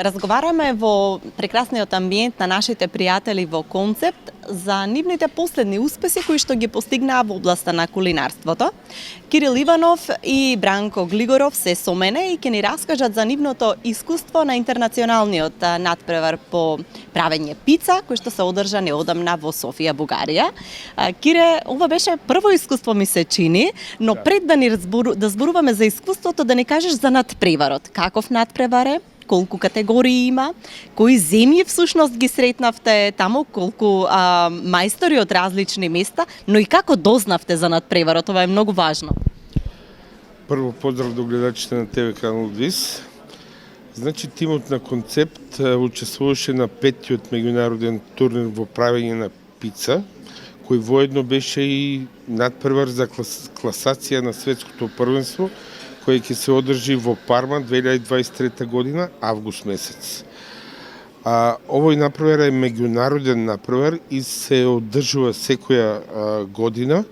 Разговараме во прекрасниот амбиент на нашите пријатели во Концепт за нивните последни успеси кои што ги постигнаа во областа на кулинарството. Кирил Иванов и Бранко Глигоров се со мене и ќе ни раскажат за нивното искуство на интернационалниот натпревар по правење пица, кој што се одржа неодамна во Софија, Бугарија. Кире, ова беше прво искуство ми се чини, но пред да ни зборуваме за искуството, да ни кажеш за натпреварот. Каков натпревар е? Колку категории има, кои земји всушност ги сретнавте таму, колку мајстори од различни места, но и како дознавте за натпреварот, ова е многу важно. Прво поздрав до гледачите на ТВ канал ВИС. Значи тимот на Концепт учествуваше на 5-тиот меѓународен турнир во правење на пица, кој воедно беше и натпревар за класација на светското првенство, кој ќе се одржи во Парма 2023 година, август месец. Овој натпревар е меѓународен натпревар и се одржува секоја година.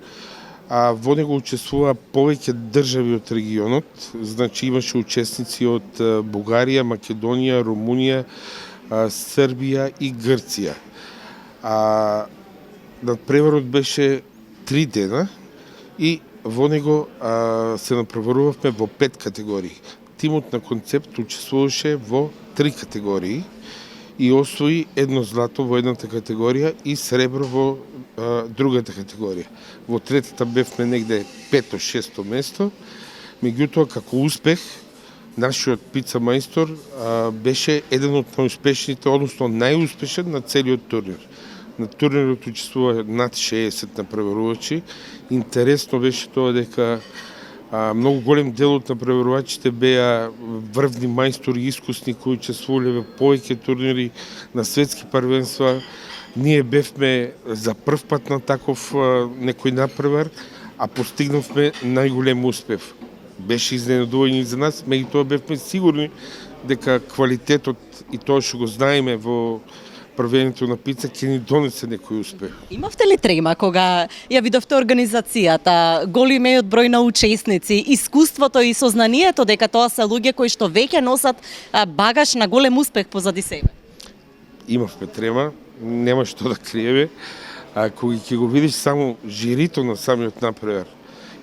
Во него учествува повеќе држави од регионот, значи имаше учесници од Бугарија, Македонија, Румунија, Србија и Грција. Натпреварот беше 3 дена и во него се натпреварувавме во 5 категории. Тимот на Концепт учествуваше во 3 категории и освои едно злато во едната категорија и сребро во другата категорија. Во третата бевме негде 5-6 место. Меѓутоа, како успех, нашиот пица мајстор беше еден од најуспешните, односно најуспешен на целиот турнир. На турнирот учествува над 60 натпреварувачи. Интересно беше тоа дека многу голем дел од натпреварувачите беа врвни мајстори, искусни кои учествувале во повеќе турнири на светски првенства. Ние бевме за прв пат на таков некој натпревар, а постигнавме најголем успех. Беше изненадување за нас, меѓутоа бевме сигурни дека квалитетот и тоа што го знаеме во правењето на пица ќе ни донесе некој успех. Имавте ли трема кога ја видовте организацијата, големиот број на учесници, искуството и сознанието дека тоа се луѓе кои што веќе носат багаж на голем успех позади себе? Имавме трема, нема што да криеме. Кога ќе го видиш само жирито на самиот натпревар,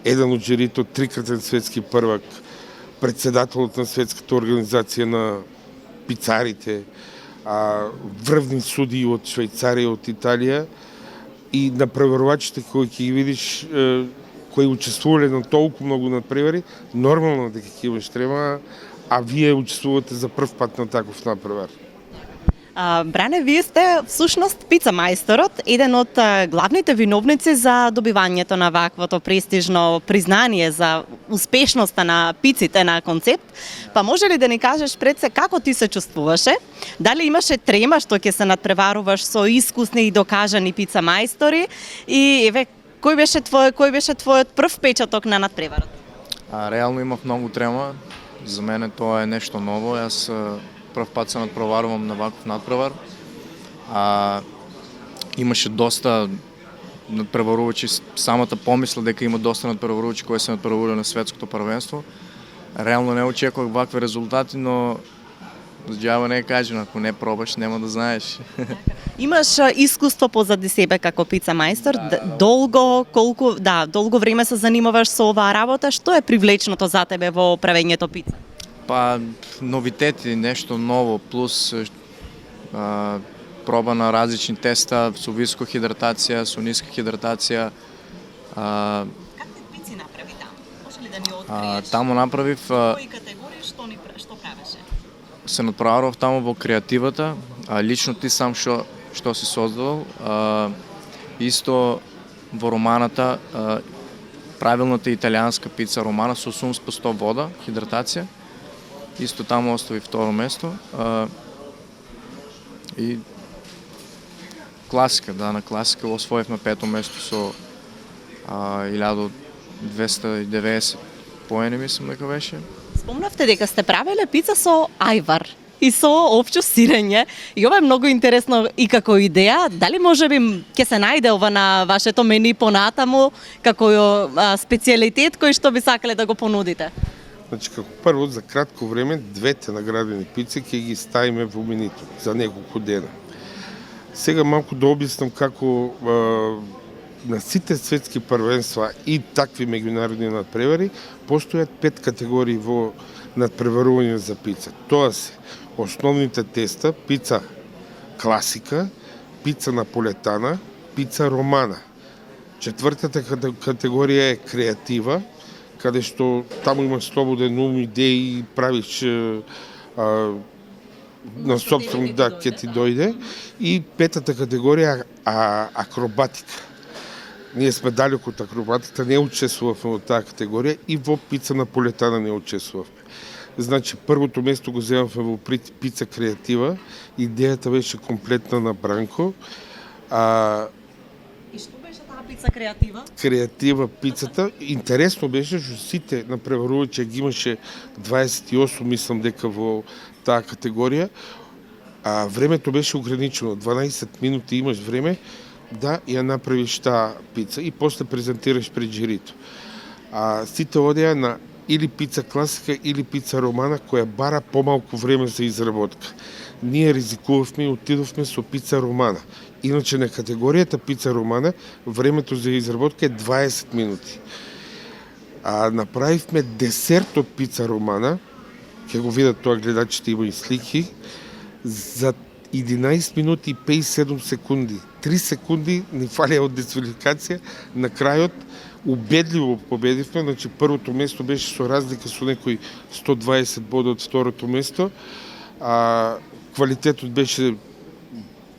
еден од жирито, трикратен светски првак, председателот на светската организација на пицарите, врвни судии од Швајцарија, од Италија и натпреварувачите кои ќе ги видиш кои учествувале на толку многу натпревари, нормално дека ќе имаш трема, а вие учествувате за прв пат на таков натпревар. Бране, вие сте всушност пица мајсторот, еден од главните виновници за добивањето на ваквото престижно признание за успешноста на пиците на Концепт. Па може ли да ни кажеш пред се како ти се чувствуваше? Дали имаше трема што ќе се натпреваруваш со искусни и докажани пица мајстори и еве кој беше твојот прв печаток на натпреварот? Реално имав многу трема. За мене тоа е нешто ново. Јас прв пат се натпреварувам на ваков натпревар. Имаше доста натпреварувачи, самата помисла дека има доста натпреварувачи кои се натпреварувале на светското првенство. Реално не очекувах вакви резултати, но џаба не е кажено, ако не пробаш, нема да знаеш. Имаш искуство позади себе како пица мајстор, долго време се занимаваш со оваа работа. Што е привлечното за тебе во правењето пица? Па, новитети, нешто ново, плюс проба на различни теста со висока хидратација, со ниска хидратација. Какви пици направи таму? Може ли да ни откриеш? Таму направив... Кои категории, што правеше? Се натпреварував таму во креативата, лично ти сам што си создавал. Исто во романата, правилната италијанска пица романа со 80% вода, хидратација. Исто таму остави второ место. И класика, на класика освоивме пето место со 1290 поени, мислам дека беше. Спомнавте дека сте правеле пица со ајвар и со овчо сирење. И ова е многу интересно и како идеја. Дали можеби ќе се најде ова на вашето мени понатаму како специјалитет кој што би сакале да го понудите? Значи, како прво, за кратко време, двете наградени пици ќе ги ставиме во менито за неколку дена. Сега малку да објаснам како на сите светски првенства и такви меѓународни надпревари постојат 5 категории во надпреварување за пица. Тоа се основните теста, пица класика, пица наполетана, пица романа. Четвртата категорија е креатива, каде што таму имаш слободен ум, идеи, правиш на собствен, да, ќе ти дојде. И петата категорија акробатика. Ние сме далеко од акробатиката, не учествувавме во таа категорија и во пица наполетана не учествувавме. Значи, првото место го земавме во пица креатива, идејата беше комплетна на Бранко. И што беше таа пица креатива? Креатива пицата. Интересно беше што сите напреварувачи ги имаше 28, мислам дека во таа категорија. Времето беше ограничено, 12 минути имаш време да ја направиш таа пица и после презентираш пред жирито. Сите одеа на или пица класика или пица романа која бара помалку време за изработка. Ние ризикувавме и отидовме со пица романа. Иначе на категоријата пица романа времето за изработка е 20 минути. Направивме десерт од пица романа, ќе го видат тоа гледачите, има и слики, за 11 минути и 57 секунди. 3 секунди ни фалија од дисквалификација. На крајот убедливо победивме, значи првото место беше со разлика со некои 120 бода од второто место. Квалитетот беше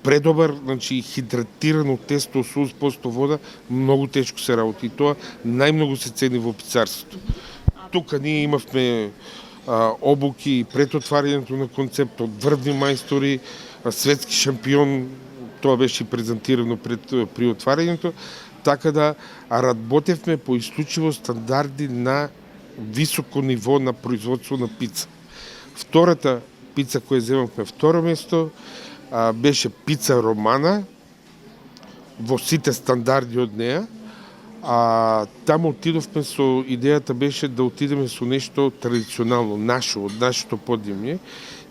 предобар, значи хидратирано тесто, 80% вода, многу тешко се работи и тоа најмногу се цени во пицарството. Тука ние имавме обуки пред отварањето на концептот, врвни мајстори, светски шампион, тоа беше презентирано при отварањето, така да работевме по исклучиво стандарди на високо ниво на производство на пица. Втората пица која земавме второ место беше пица романа во сите стандарди од неа. Таму отидовме со идејата беше да отидеме со нешто традиционално, нашо, од нашето поднемје.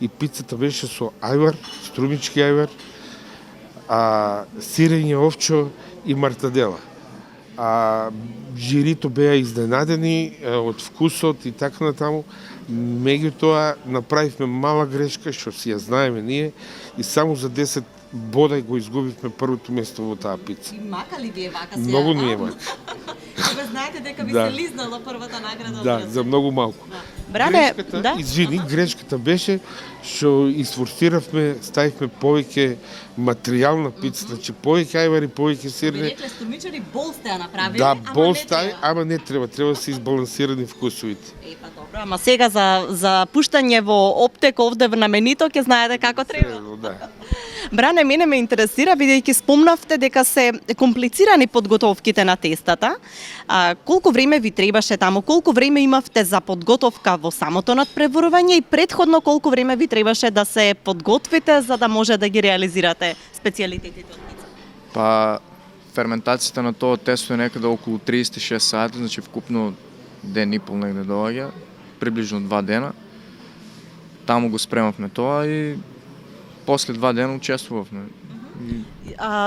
И пицата беше со ајвар, струмички ајвар, сирење овчо и мартадела. Жирито беа изненадени од вкусот и така натаму. Меѓутоа направивме мала грешка, што си ја знаеме ние, и само за 10 бода го изгубивме првото место во таа пица. И мака ли ви е вака сега? Многу не е мака. Ве знаете дека ви се лизнала првата награда? Да, за многу малку. Бране, извини, грешката беше што изфорсиравме, ставивме повеќе материјал на пица, значи повеќе ајвари, повеќе сирење. Ви рекле стомичари бол сте ја направиле, да, бол стави, ама не треба да се избалансирани вкусовите. Па добро, ама сега за пуштање во оптек овде на менито ќе знаете како треба. Да. Бране, мене ме интересира, бидејќи спомнавте дека се комплицирани подготовките на тестата. Колку време ви требаше таму? Колку време имавте за подготовка во самото надпреварување и претходно колку време ви требаше да се подготвите за да може да ги реализирате специјалитетите од пица? Па, ферментацијата на тоа тесто е некаде околу 36 сати, значи вкупно ден и пол негде доаѓа, приближно 2 дена. Таму го спремавме тоа и после 2 дена учествувавме.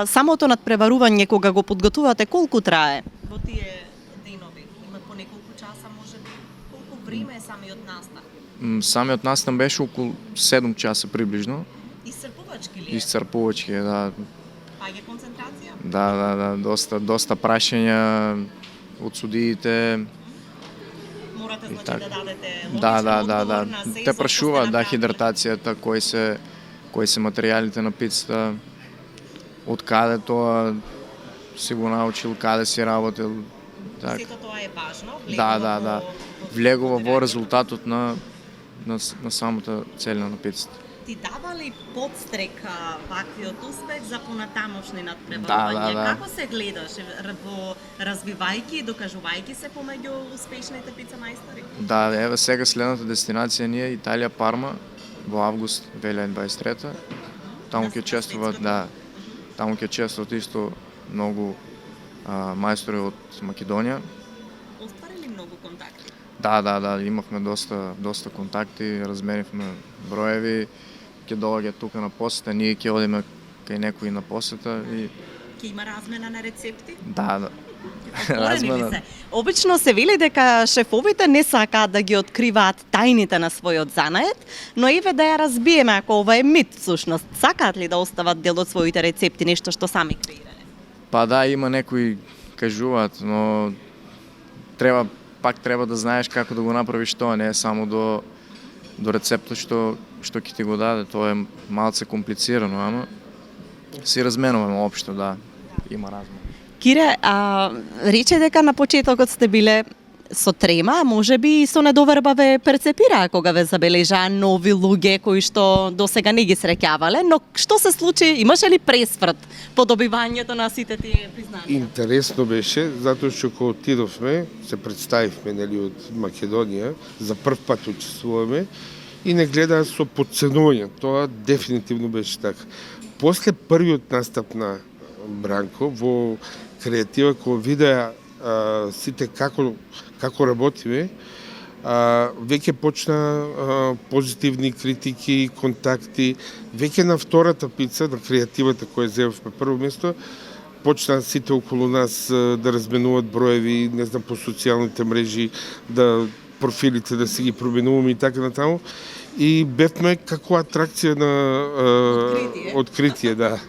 Самото надпреварување кога го подготувате колку трае? Во тие денови има по неколку часа можеби? Колку време е самиот настан? Самиот настан беше околу 7 часа приближно. Исцрпувачки ли е? Исцрпувачки е, да. Паѓа концентрација? Да, доста прашања од судиите. Морате значи да дадете Да. на се. Те прашуваат хидратацијата, кои се материјалите на пицата, од каде тоа си го научил, каде си работил. Сето тоа е важно. Да. Влегува во резултатот на самата целина на пицата. ти дава ли подстрека ваквиот успех за понатамошни надпреварувања? Да. Како се гледаш во развивајќи и докажувајќи се помеѓу успешните пицамајстори? Да, еве сега следната дестинација ни е Италија, Парма, во август 2023. Таму ќе чествуваат, таму ќе чествуваат исто многу мајстори од Македонија. Остварили многу контакти? Да, имавме доста контакти, разменивме броеви, ќе доаѓа тука на посета, ние ќе одиме кај некои на посета и Ќе има размена на рецепти? да. Отворени ли се? Обично се вели дека шефовите не сакаат да ги откриваат тајните на својот занает, но еве да ја разбиеме ако ова е мит всушност. Сакаат ли да остават дел од своите рецепти, нешто што сами креирале? Па да, има некои кажуваат, но треба да знаеш како да го направиш тоа, не е само до рецептот што ќе ти го даде, тоа е малце комплицирано, ама си разменуваме општо, да, има размен. Кире, рече дека на почетокот сте биле со трема, а можеби и со недоверба ве перцепираа кога ве забележаа нови луѓе кои што досега не ги среќавале, но што се случи, имаше ли пресврт по добивањето на сите тие признанија? Интересно беше, затоа што кога отидовме, се представивме нели од Македонија, за прв пат учествуваме и не гледаа со подценување. Тоа дефинитивно беше така. После првиот настап на Бранко во креатива, кога видеа сите како работиме, веќе почна позитивни критики, контакти. Веќе на втората пица, на креативата која земавме прво место, почна сите околу нас да разменуваат броеви, не знам, по социјалните мрежи, да профилите да си ги променуваме и така натаму. И бевме како атракција на откритие, да.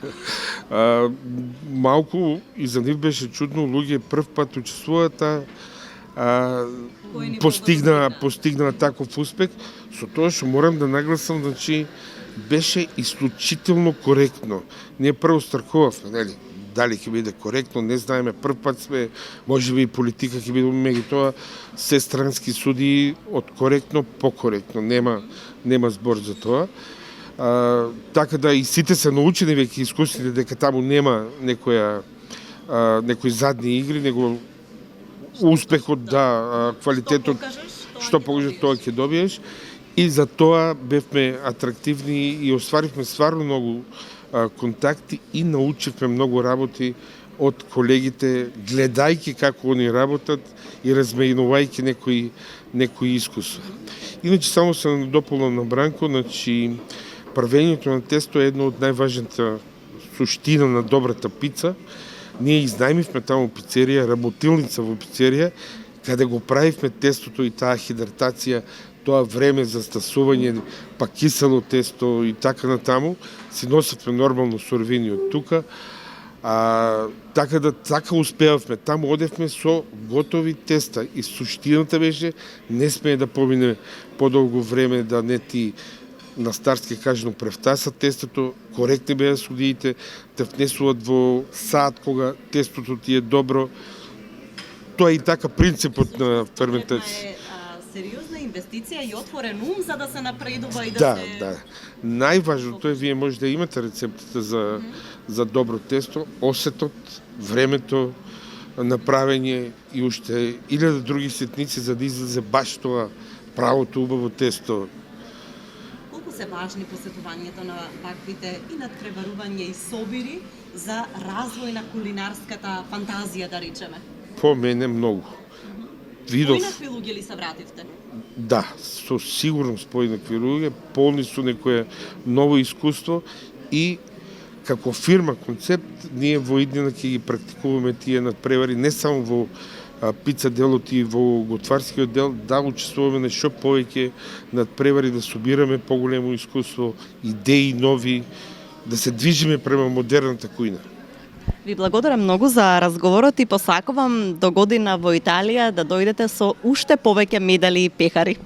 Малку и за нив беше чудно, луѓе прв пат учествуваат, постигна таков успех, со тоа што морам да нагласам, значи беше исклучително коректно. Ние прво страхувавме, нели? Дали ќе биде коректно, не знаеме, прв пат сме, можеби и политика ќе биде меѓутоа се странски суди од коректно покоректно, нема збор за тоа. Така да и сите се научени веќе искусните дека таму нема некои задни игри, него успехот, квалитетот, што покажеш тоа ќе добиеш. И за тоа бевме атрактивни и остваривме стварно многу контакти и научивме многу работи од колегите, гледајќи како они работат и разменувајќи некои искуства. Иначе само се дополнам на Бранко, значи правењето на тесто е едно од најважната суштина на добрата пица. Ние изнајмивме таму пицерија, работилница во пицерија, каде го правивме тестото и таа хидратација, тоа време за стасување, па кисело тесто и така натаму, си носевме нормално суровини од тука. Така успеавме. Таму одевме со готови теста и суштината беше не смее да помине подолго време, да не ти на старски кажано превтаса тестото, коректни беа судиите, те внесуваат во саат кога тестото ти е добро. Тоа е и така принципот на ферментација. Сериозна инвестиција и отворен ум за да се напредува и да се... Да. Најважното е, вие може да имате рецептата за добро тесто, осетот, времето, направење и уште 1000 други ситници за да излезе баш тоа правото убаво тесто. Колку се важни посетувањето на ваквите и надпреварување и собири за развој на кулинарската фантазија, да речеме? По мене многу. Поинакви луѓе ли се вративте? Да, со сигурност поинакви луѓе, полни со некое ново искуство и како фирма концепт ние во иднина ќе ги практикуваме тие надпревари не само во пица делот и во готварскиот дел, да учествуваме на што повеќе надпревари, да собираме поголемо искуство, идеи нови, да се движиме према модерната кујна. Ви благодарам многу за разговорот и посакувам до година во Италија да дојдете со уште повеќе медали и пехари.